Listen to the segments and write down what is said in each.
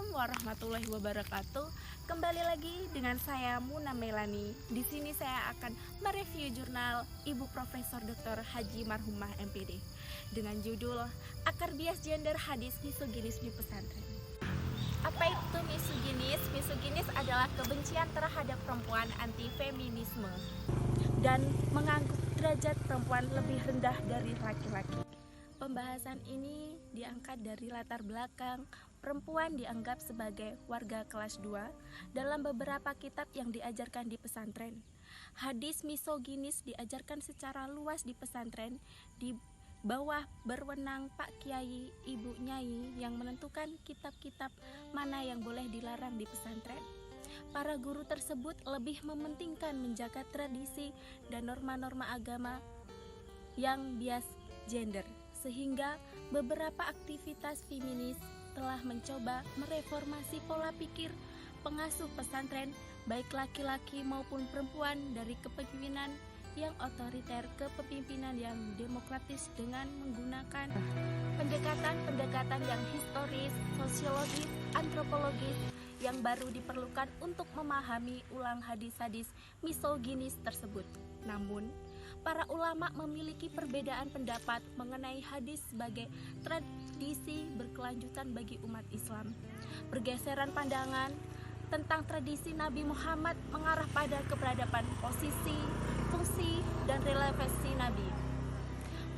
Assalamualaikum warahmatullahi wabarakatuh. Kembali lagi dengan saya Muna Melani. Di sini saya akan mereview jurnal Ibu Profesor Dr. Haji Marhumah MPD dengan judul Akar Bias Gender Hadis Misoginis di Pesantren. Apa itu misoginis? Misoginis adalah kebencian terhadap perempuan, anti feminisme, dan menganggap derajat perempuan lebih rendah dari laki-laki. Pembahasan ini diangkat dari latar belakang perempuan dianggap sebagai warga kelas 2 dalam beberapa kitab yang diajarkan di pesantren. Hadis misoginis diajarkan secara luas di pesantren, di bawah berwenang Pak Kiai, Ibu Nyai yang menentukan kitab-kitab mana yang boleh dilarang di pesantren. Para guru tersebut lebih mementingkan menjaga tradisi dan norma-norma agama yang bias gender, sehingga beberapa aktivitas feminis telah mencoba mereformasi pola pikir pengasuh pesantren, baik laki-laki maupun perempuan, dari kepemimpinan yang otoriter ke kepemimpinan yang demokratis dengan menggunakan pendekatan yang historis, sosiologis, antropologis yang baru diperlukan untuk memahami ulang hadis-hadis misoginis tersebut. Namun, para ulama memiliki perbedaan pendapat mengenai hadis sebagai tradisi berkelanjutan bagi umat Islam. Pergeseran pandangan tentang tradisi Nabi Muhammad mengarah pada keberadaban posisi, fungsi, dan relevansi Nabi.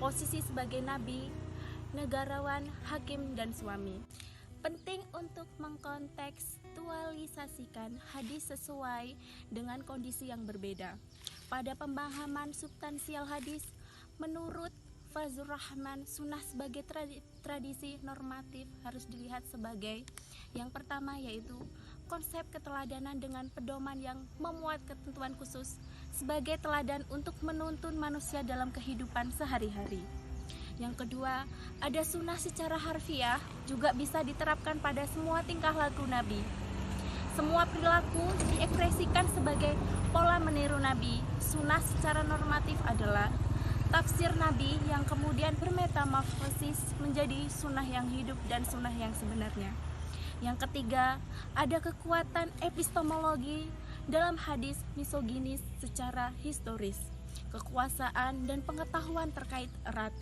Posisi sebagai Nabi, negarawan, hakim, dan suami. Penting untuk mengkontekstualisasikan hadis sesuai dengan kondisi yang berbeda. Pada pemahaman substansial hadis, menurut Fazlur Rahman, sunnah sebagai tradisi normatif harus dilihat sebagai yang pertama, yaitu konsep keteladanan dengan pedoman yang memuat ketentuan khusus sebagai teladan untuk menuntun manusia dalam kehidupan sehari-hari. Yang kedua, ada sunnah secara harfiah juga bisa diterapkan pada semua tingkah laku Nabi. Semua perilaku diekspresikan sebagai pola meniru Nabi. Sunnah secara normatif adalah tafsir Nabi yang kemudian bermetamorfosis menjadi sunnah yang hidup dan sunnah yang sebenarnya. Yang ketiga, ada kekuatan epistemologi dalam hadis misoginis secara historis. Kekuasaan dan pengetahuan terkait erat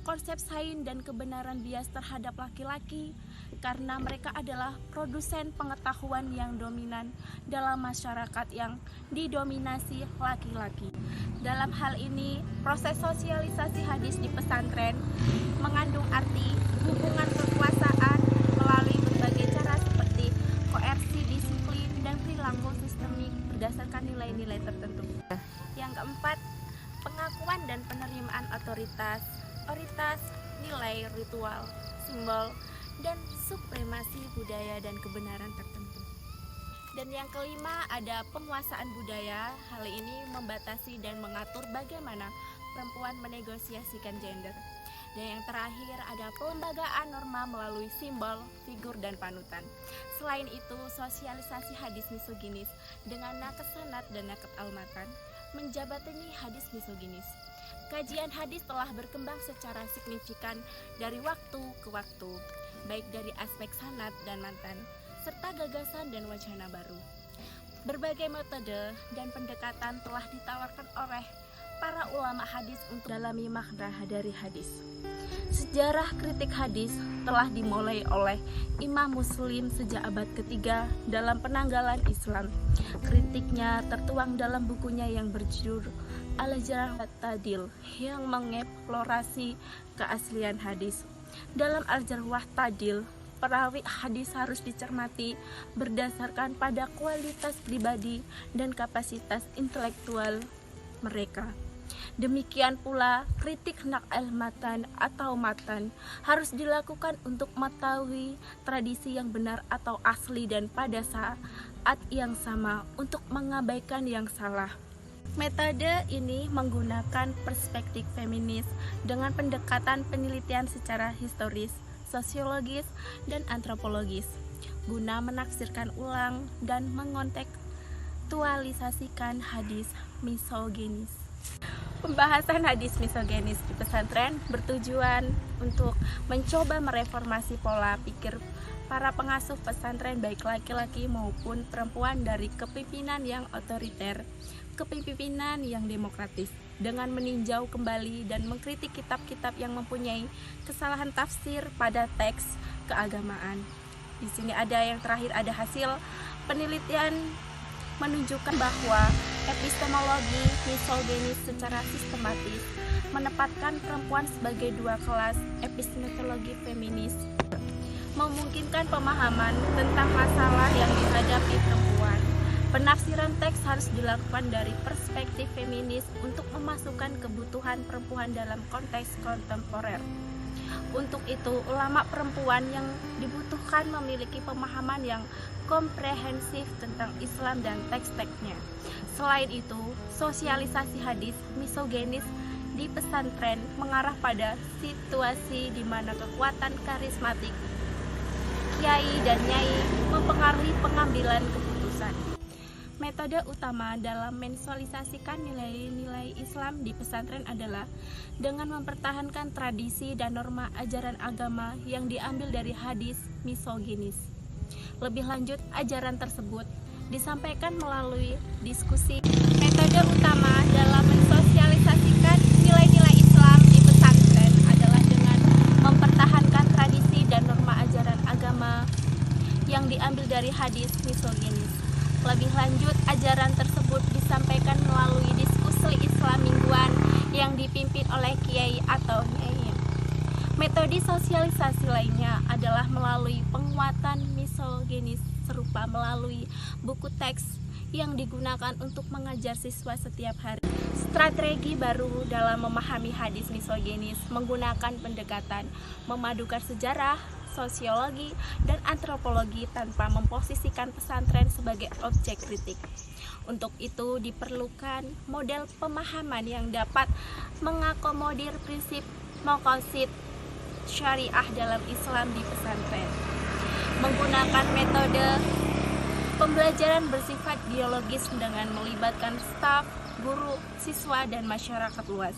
konsep sains dan kebenaran bias terhadap laki-laki, karena mereka adalah produsen pengetahuan yang dominan dalam masyarakat yang didominasi laki-laki. Dalam hal ini, proses sosialisasi hadis di pesantren mengandung arti hubungan kekuasaan melalui berbagai cara seperti koersi, disiplin, dan perilaku sistemik berdasarkan nilai-nilai tertentu. Yang keempat, pengakuan dan penerimaan otoritas, nilai, ritual, simbol, dan supremasi budaya dan kebenaran tertentu. Dan yang kelima, ada penguasaan budaya. Hal ini membatasi dan mengatur bagaimana perempuan menegosiasikan gender. Dan yang terakhir, ada pelembagaan norma melalui simbol, figur, dan panutan. Selain itu, sosialisasi hadis misoginis dengan nakes sanad dan nakes almatan menjabatani hadis misoginis. Kajian hadis telah berkembang secara signifikan dari waktu ke waktu, baik dari aspek sanad dan matan, serta gagasan dan wacana baru. Berbagai metode dan pendekatan telah ditawarkan oleh para ulama hadis untuk dalami makna dari hadis. Sejarah kritik hadis telah dimulai oleh Imam Muslim sejak abad ketiga dalam penanggalan Islam. Kritiknya tertuang dalam bukunya yang berjudul Al-Jarh wa Ta'dil yang mengeksplorasi keaslian hadis. Dalam Al-Jarh wa Ta'dil, perawi hadis harus dicermati berdasarkan pada kualitas pribadi dan kapasitas intelektual mereka. Demikian pula, kritik naqal matan atau matan harus dilakukan untuk mengetahui tradisi yang benar atau asli dan pada saat yang sama untuk mengabaikan yang salah. Metode ini menggunakan perspektif feminis dengan pendekatan penelitian secara historis, sosiologis, dan antropologis guna menafsirkan ulang dan mengontekstualisasikan hadis misoginis. Pembahasan hadis misoginis di pesantren bertujuan untuk mencoba mereformasi pola pikir para pengasuh pesantren baik laki-laki maupun perempuan dari kepemimpinan yang otoriter, kepemimpinan yang demokratis, dengan meninjau kembali dan mengkritik kitab-kitab yang mempunyai kesalahan tafsir pada teks keagamaan. Di sini ada yang terakhir, ada hasil penelitian menunjukkan bahwa epistemologi misoginis secara sistematis menempatkan perempuan sebagai dua kelas. Epistemologi feminis memungkinkan pemahaman tentang masalah yang dihadapi perempuan. Penafsiran teks harus dilakukan dari perspektif feminis untuk memasukkan kebutuhan perempuan dalam konteks kontemporer. Untuk itu, ulama perempuan yang dibutuhkan memiliki pemahaman yang komprehensif tentang Islam dan teks-teksnya. Selain itu, sosialisasi hadis misoginis di pesantren mengarah pada situasi di mana kekuatan karismatik kiai dan nyai mempengaruhi pengambilan keputusan. Metode utama dalam mensosialisasikan nilai-nilai Islam di pesantren adalah dengan mempertahankan tradisi dan norma ajaran agama yang diambil dari hadis misoginis. Lebih lanjut, ajaran tersebut disampaikan melalui diskusi. Metode utama dalam mensosialisasikan nilai-nilai Islam di pesantren adalah dengan mempertahankan tradisi dan norma ajaran agama yang diambil dari hadis misoginis. Lebih lanjut, ajaran tersebut disampaikan melalui diskusi Islam mingguan yang dipimpin oleh kiai atau nyai. Metode sosialisasi lainnya adalah melalui penguatan misoginis serupa melalui buku teks yang digunakan untuk mengajar siswa setiap hari. Strategi baru dalam memahami hadis misoginis menggunakan pendekatan memadukan sejarah, sosiologi, dan antropologi tanpa memposisikan pesantren sebagai objek kritik. Untuk itu diperlukan model pemahaman yang dapat mengakomodir prinsip maqasid syariah dalam Islam di pesantren. Menggunakan metode pembelajaran bersifat dialogis dengan melibatkan staf, guru, siswa, dan masyarakat luas.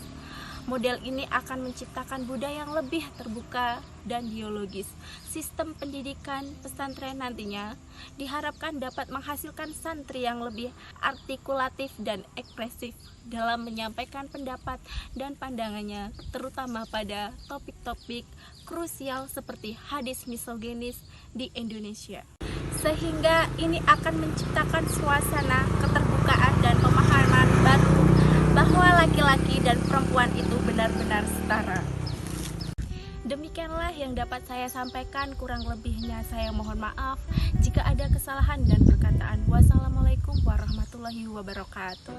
Model ini akan menciptakan budaya yang lebih terbuka dan dialogis. Sistem pendidikan pesantren nantinya diharapkan dapat menghasilkan santri yang lebih artikulatif dan ekspresif dalam menyampaikan pendapat dan pandangannya, terutama pada topik-topik krusial seperti hadis misoginis di Indonesia. Sehingga ini akan menciptakan suasana keterbukaan dan pemahaman baru bahwa laki-laki dan perempuan itu benar-benar setara. Demikianlah yang dapat saya sampaikan, kurang lebihnya saya mohon maaf jika ada kesalahan dan perkataan. Wassalamualaikum warahmatullahi wabarakatuh.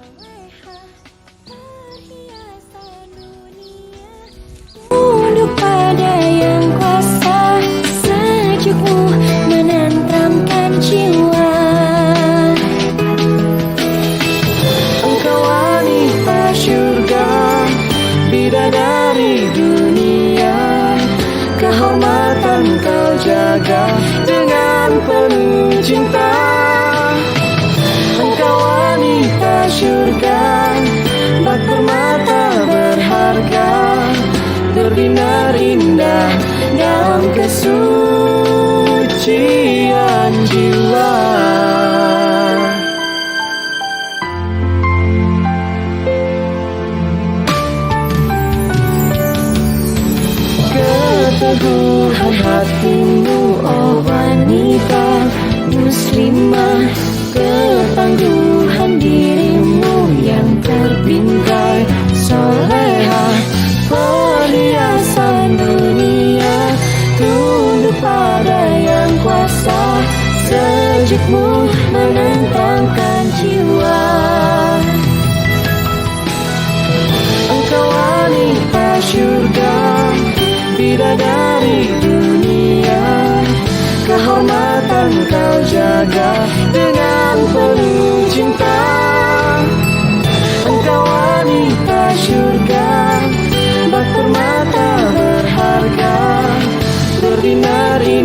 Tunduk pada yang kuasa, sejukmu menentramkan jiwa. Engkau wanita syurga, bidadari dunia. Kehormatan kau jaga dengan penuh cinta. Engkau wanita syurga, bak permata berharga, berbinar indah dalam kesucian jiwa. Keteguhan hatimu, oh wanita muslimah, ketangguhan dirimu yang terbingkai solehah, perhiasan dunia, tunduk pada yang kuasa, sejukmu menentangkan jiwa. Engkau wanita syurga, bidadari dunia. Kehormatan kau jaga dengan penuh cinta. Engkau wanita syurga, bak permata berharga, berbinar indah.